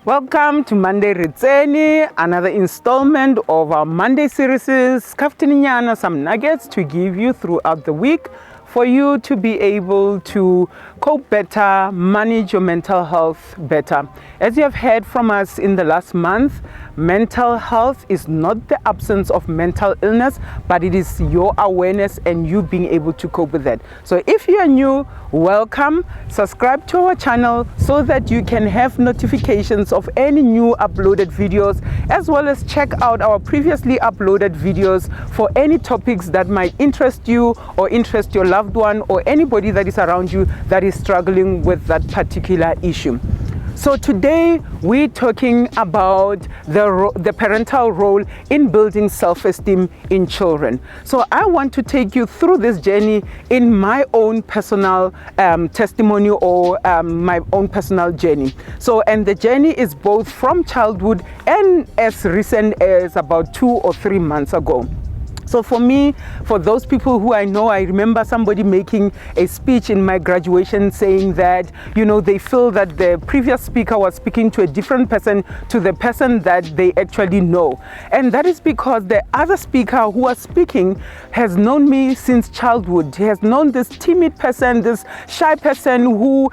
Welcome to Monday Tsene, another installment of our Monday series, Kaftininyana, some nuggets to give you throughout the week for you to be able to cope better, manage your mental health better. As you have heard from us in the last month, mental health is not the absence of mental illness, but it is your awareness and you being able to cope with that. So if you are new, welcome. Subscribe to our channel so that you can have notifications of any new uploaded videos, as well as check out our previously uploaded videos for any topics that might interest you or interest your loved one or anybody that is around you that is struggling with that particular issue. So today we're talking about the parental role in building self-esteem in children. So I want to take you through this journey in my own personal testimony or my own personal journey. So, and the journey is both from childhood and as recent as about 2 or 3 months ago. So for me, for those people who I know, I remember somebody making a speech in my graduation saying that, you know, they feel that the previous speaker was speaking to a different person to the person that they actually know. And that is because the other speaker who was speaking has known me since childhood. He has known this timid person, this shy person who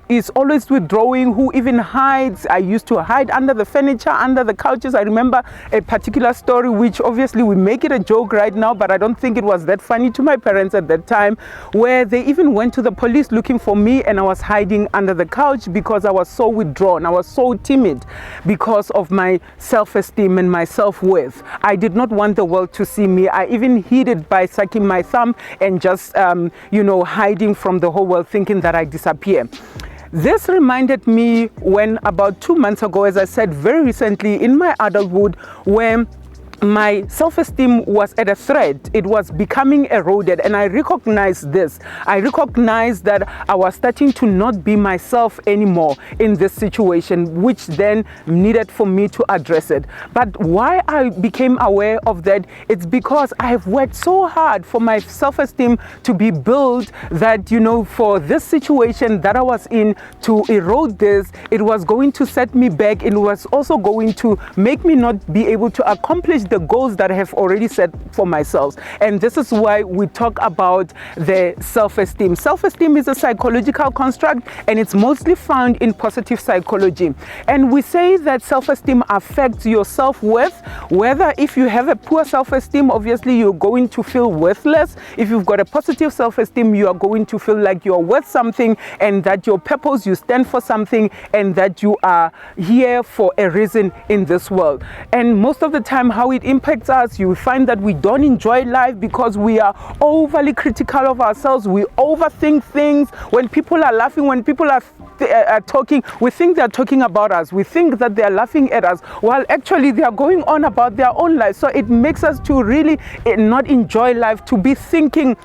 is always withdrawing, who even hides. I used to hide under the furniture, under the couches. I remember a particular story, which obviously we make it a joke right now, but I don't think it was that funny to my parents at that time, where they even went to the police looking for me and I was hiding under the couch because I was so withdrawn. I was so timid because of my self-esteem and my self-worth. I did not want the world to see me. I even hid it by sucking my thumb and just, hiding from the whole world, thinking that I disappear. This reminded me when about 2 months ago, as I said, very recently in my adulthood, where my self-esteem was at a threat. It was becoming eroded, and I recognized this. I recognized that I was starting to not be myself anymore in this situation, which then needed for me to address it. But why I became aware of that, it's because I have worked so hard for my self-esteem to be built that, you know, for this situation that I was in to erode this, it was going to set me back. It was also going to make me not be able to accomplish the goals that I have already set for myself. And this is why we talk about the self-esteem. Self-esteem is a psychological construct, and it's mostly found in positive psychology. And we say that self-esteem affects your self-worth. Whether if you have a poor self-esteem, obviously you're going to feel worthless. If you've got a positive self-esteem, you are going to feel like you're worth something, and that your purpose, you stand for something, and that you are here for a reason in this world. And most of the time, how it impacts us, you find that we don't enjoy life because we are overly critical of ourselves. We overthink things. When people are laughing, when people are talking, we think they're talking about us. We think that they're laughing at us, while actually they are going on about their own life. So it makes us to really not enjoy life, to be thinking,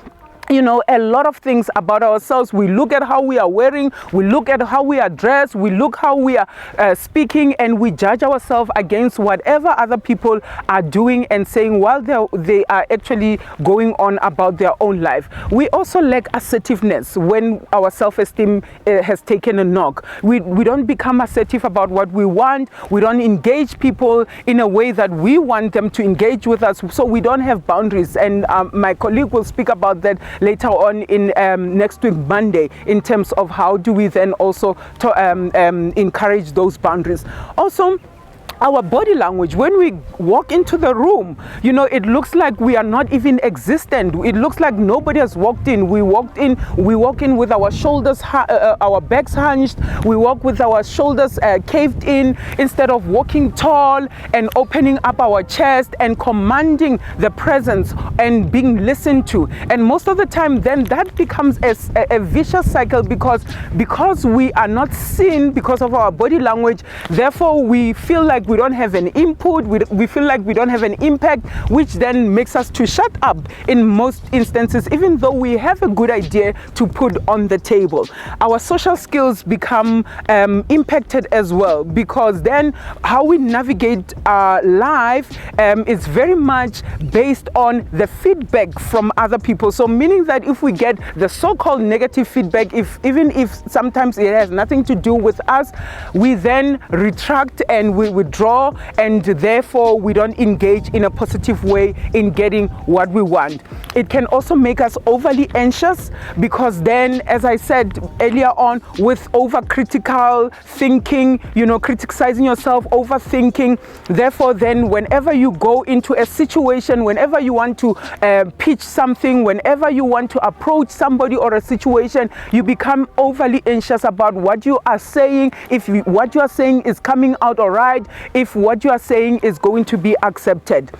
you know, a lot of things about ourselves. We look at how we are wearing, we look at how we are dressed, we look how we are speaking, and we judge ourselves against whatever other people are doing and saying while they are actually going on about their own life. We also lack assertiveness when our self-esteem has taken a knock. We don't become assertive about what we want. We don't engage people in a way that we want them to engage with us. So we don't have boundaries. And my colleague will speak about that later on in next week, Monday, in terms of how do we then also encourage those boundaries. Also, our body language, when we walk into the room, you know, it looks like we are not even existent. It looks like nobody has walked in. We walk in with our shoulders, our backs hunched. We walk with our shoulders caved in, instead of walking tall and opening up our chest and commanding the presence and being listened to. And most of the time, then that becomes a vicious cycle because we are not seen because of our body language. Therefore, we feel like like we don't have an input, we feel like we don't have an impact, which then makes us to shut up in most instances, even though we have a good idea to put on the table. Our social skills become impacted as well, because then how we navigate our life is very much based on the feedback from other people. So meaning that if we get the so-called negative feedback, even if sometimes it has nothing to do with us, we then retract and we withdraw, and therefore we don't engage in a positive way in getting what we want. It can also make us overly anxious, because then, as I said earlier on, with overcritical thinking, criticizing yourself, overthinking, therefore then whenever you go into a situation, whenever you want to pitch something, whenever you want to approach somebody or a situation, you become overly anxious about what you are saying, if what you are saying is coming out all right, if what you are saying is going to be accepted.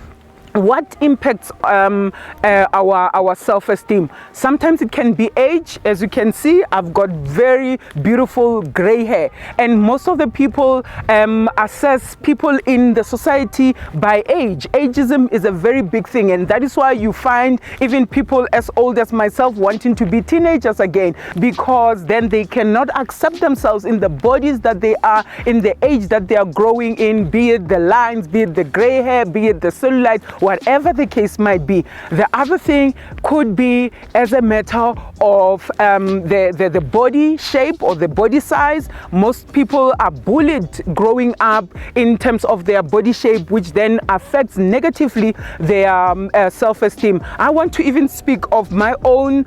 What impacts our self-esteem? Sometimes it can be age. As you can see, I've got very beautiful gray hair, and most of the people assess people in the society by age. Ageism is a very big thing, and that is why you find even people as old as myself wanting to be teenagers again, because then they cannot accept themselves in the bodies that they are, in the age that they are growing in, be it the lines, be it the gray hair, be it the cellulite, whatever the case might be. The other thing could be as a matter of the body shape or the body size. Most people are bullied growing up in terms of their body shape, which then affects negatively their self-esteem. I want to even speak of my own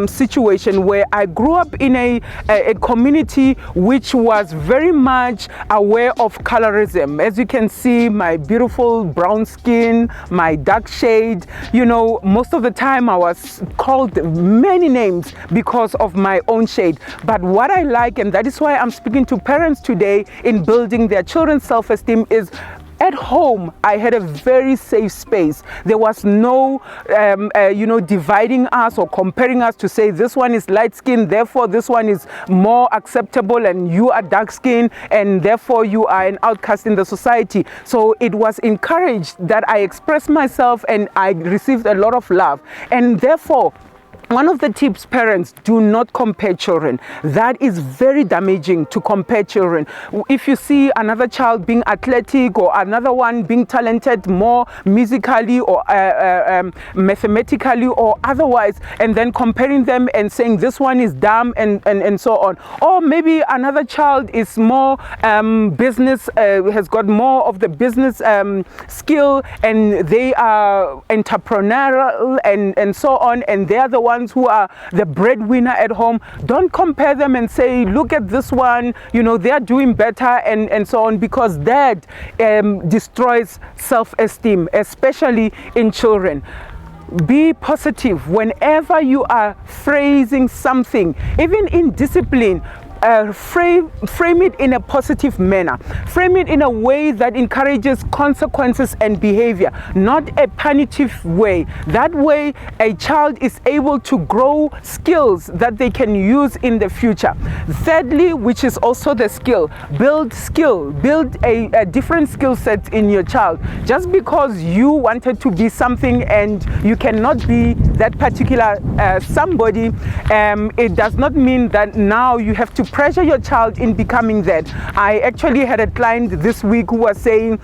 situation, where I grew up in a community which was very much aware of colorism. As you can see, my beautiful brown skin, my dark shade, most of the time I was called many names because of my own shade. But what I like, and that is why I'm speaking to parents today in building their children's self-esteem, is at home, I had a very safe space. There was no, dividing us or comparing us to say this one is light skinned, therefore this one is more acceptable, and you are dark skinned, and therefore you are an outcast in the society. So it was encouraged that I express myself, and I received a lot of love. And therefore, one of the tips, parents, do not compare children. That is very damaging, to compare children. If you see another child being athletic, or another one being talented more musically or mathematically or otherwise, and then comparing them and saying this one is dumb and so on. Or maybe another child is more business, has got more of the business skill, and they are entrepreneurial and so on, and they are the ones who are the breadwinner at home. Don't compare them and say, look at this one, they are doing better and so on, because that destroys self-esteem, especially in children. Be positive whenever you are phrasing something, even in discipline. Frame it in a positive manner. Frame it in a way that encourages consequences and behavior, not a punitive way. That way, a child is able to grow skills that they can use in the future. Thirdly, which is also the skill, build a different skill set in your child. Just because you wanted to be something and you cannot be that particular somebody, it does not mean that now you have to pressure your child in becoming that. I actually had a client this week who was saying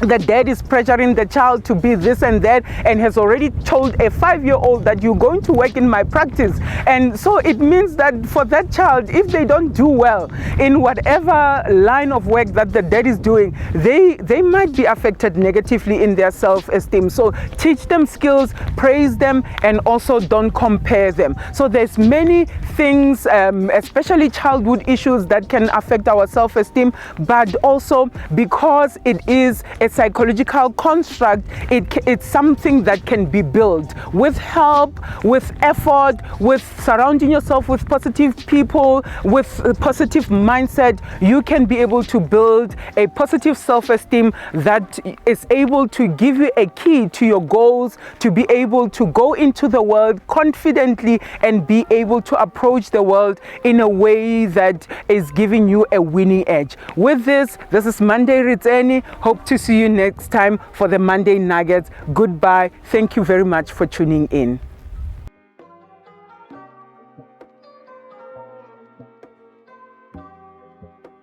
the dad is pressuring the child to be this and that, and has already told a 5-year-old that you're going to work in my practice. And so it means that for that child, if they don't do well in whatever line of work that the dad is doing, they might be affected negatively in their self-esteem. So teach them skills, praise them, and also don't compare them. So there's many things, especially childhood issues, that can affect our self-esteem, but also because it is a psychological construct. It's something that can be built with help, with effort, with surrounding yourself with positive people, with a positive mindset. You can be able to build a positive self-esteem that is able to give you a key to your goals, to be able to go into the world confidently and be able to approach the world in a way that is giving you a winning edge. With this is Monday Tsene. Hope to see you next time for the Monday Nuggets. Goodbye. Thank you very much for tuning in.